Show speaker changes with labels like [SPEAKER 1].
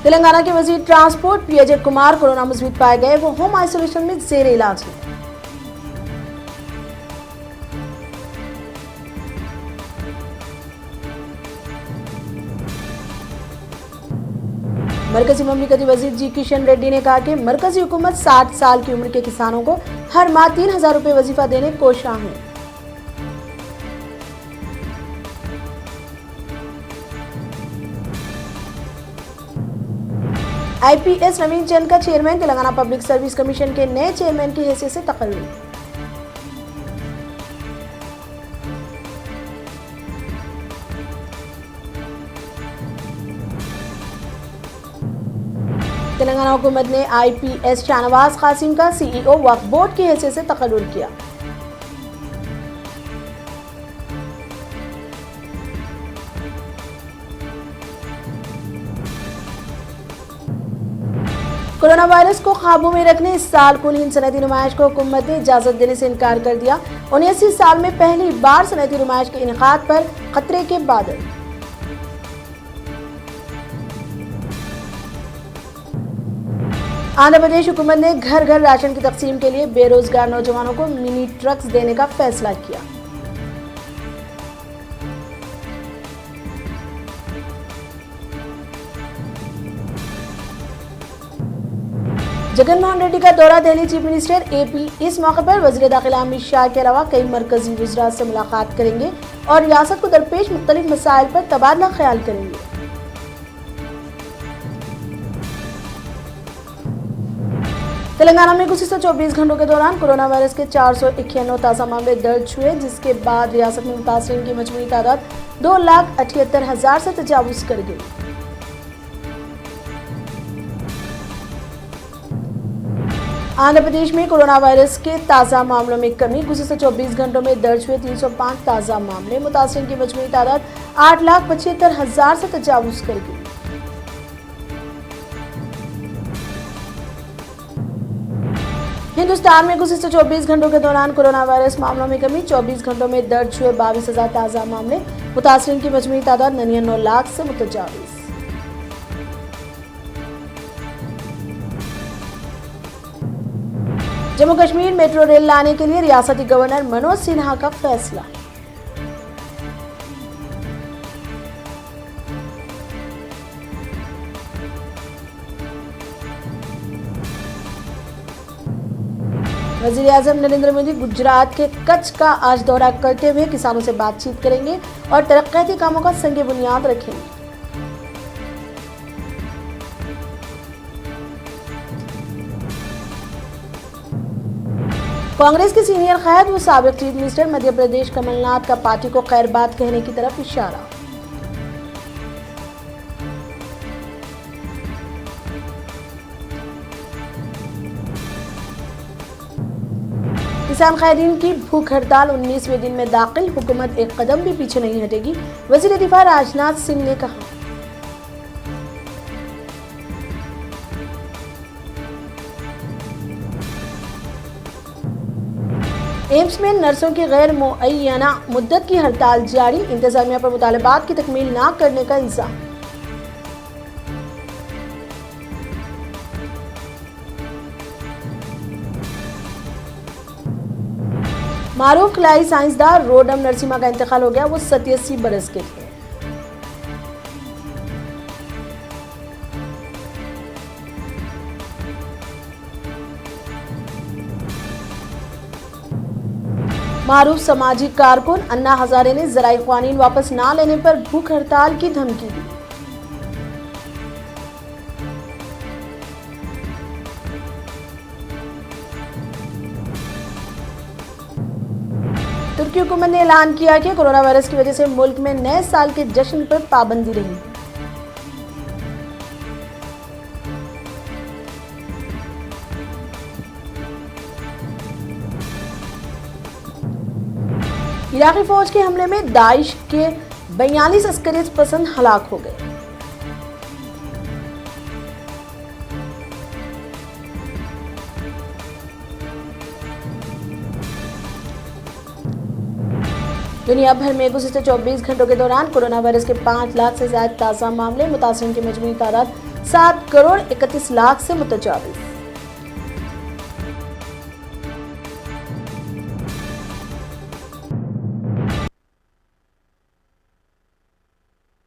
[SPEAKER 1] तेलंगाना के वजीर transport P Ajay Kumar corona मुस्बित पाए गए, वो होम आइसोलेशन में जेर इलाज है। मरकजी ममलिकती वजीर जी किशन रेड्डी ने कहा कि मरकजी हुकूमत 60 साल की उम्र के किसानों को हर माह 3,000 रुपए वजीफा देने कोशा है। आईपीएस नवीन चंद का chairman Telangana public service commission के नए चेयरमैन की हैसियत से तकर्री। तेलंगाना हुकूमत ने आईपीएस शाहनवाज कासिम का सीईओ वक्फ बोर्ड की हैसियत से तकर्रुर किया। कोरोना वायरस को काबू में रखने इस साल कुल हिंद सनअती नुमाइश को हुकूमत ने इजाजत देने से इनकार कर दिया। 79 साल में पहली बार सनअती नुमाइश के इनेकाद पर खतरे के बादल। आंध्र प्रदेश हुकूमत ने घर घर राशन की तकसीम के लिए बेरोजगार नौजवानों को मिनी ट्रक्स देने का फैसला किया। जगनमोहन रेड्डी का दौरा दिल्ली, चीफ मिनिस्टर एपी इस मौके पर वजीर दाखिला अमित शाह के अलावा कई मरकजी वज़रा से मुलाकात करेंगे और रियासत को दरपेश मुख्तलिफ मसाइल पर तबादला ख्याल करेंगे। तेलंगाना में गुज़िश्ता 24 घंटों के दौरान कोरोना वायरस के 491 ताज़ा मामले दर्ज हुए, जिसके बाद रियासत में मुतासिरीन की मजमूई तादाद 2,78,000 से तजावुज़ कर गई। आंध्र प्रदेश में कोरोना वायरस के ताज़ा मामलों में कमी, गुज़िश्ता 24 घंटों में दर्ज हुए 305 ताज़ा मामले, मुतासिरीन की मजमूई तादाद 8,75,000 से तजावुज़ कर गई। हिंदुस्तान में गुज़िश्ता 24 घंटों के दौरान कोरोना वायरस मामलों में कमी, 24 घंटों में दर्ज हुए 22,000 ताज़ा मामले, मुतासिरीन की मजमूई तादाद 99 लाख से मुतजाविज़। जम्मू कश्मीर मेट्रो रेल लाने के लिए रियासती गवर्नर मनोज सिन्हा का फैसला। वज़ीर आज़म नरेंद्र मोदी गुजरात के कच्छ का आज दौरा करते हुए किसानों से बातचीत करेंगे और तरक्याती कामों का संग बुनियाद रखेंगे। कांग्रेस के सीनियर कैद व साबिक चीफ मिनिस्टर मध्य प्रदेश कमलनाथ का पार्टी को खैर बात कहने की तरफ इशारा। किसान कैदीन की भूख हड़ताल 19वें दिन में दाखिल, हुकूमत एक कदम भी पीछे नहीं हटेगी, वज़ीर दिफा राजनाथ सिंह ने कहा। एम्स में नर्सों की गैर मुअय्यना मुद्दत की हड़ताल जारी, इंतजामिया पर मुतालबात की तकमील न करने का इल्जाम। मारूफ खिलाई साइंसदान रोडम नरसिम्हा का इंतकाल हो गया, वो 87 बरस के थे। मारूफ समाजी कारकुन अन्ना हजारे ने ज़राई क़वानीन वापस ना लेने पर भूख हड़ताल की धमकी दी। तुर्की हुकूमत ने ऐलान किया कि कोरोना वायरस की वजह से मुल्क में नए साल के जश्न पर पाबंदी रही। इराकी फौज के हमले में दाइश के 42 अस्करियत पसंद हलाक हो गए। दुनिया भर में गुज़िश्ता 24 घंटों के दौरान कोरोना वायरस के 5 लाख से ज्यादा ताज़ा मामले, मुतासिरीन की मजमूई तादाद 7 करोड़ 31 लाख से मुतजाविज।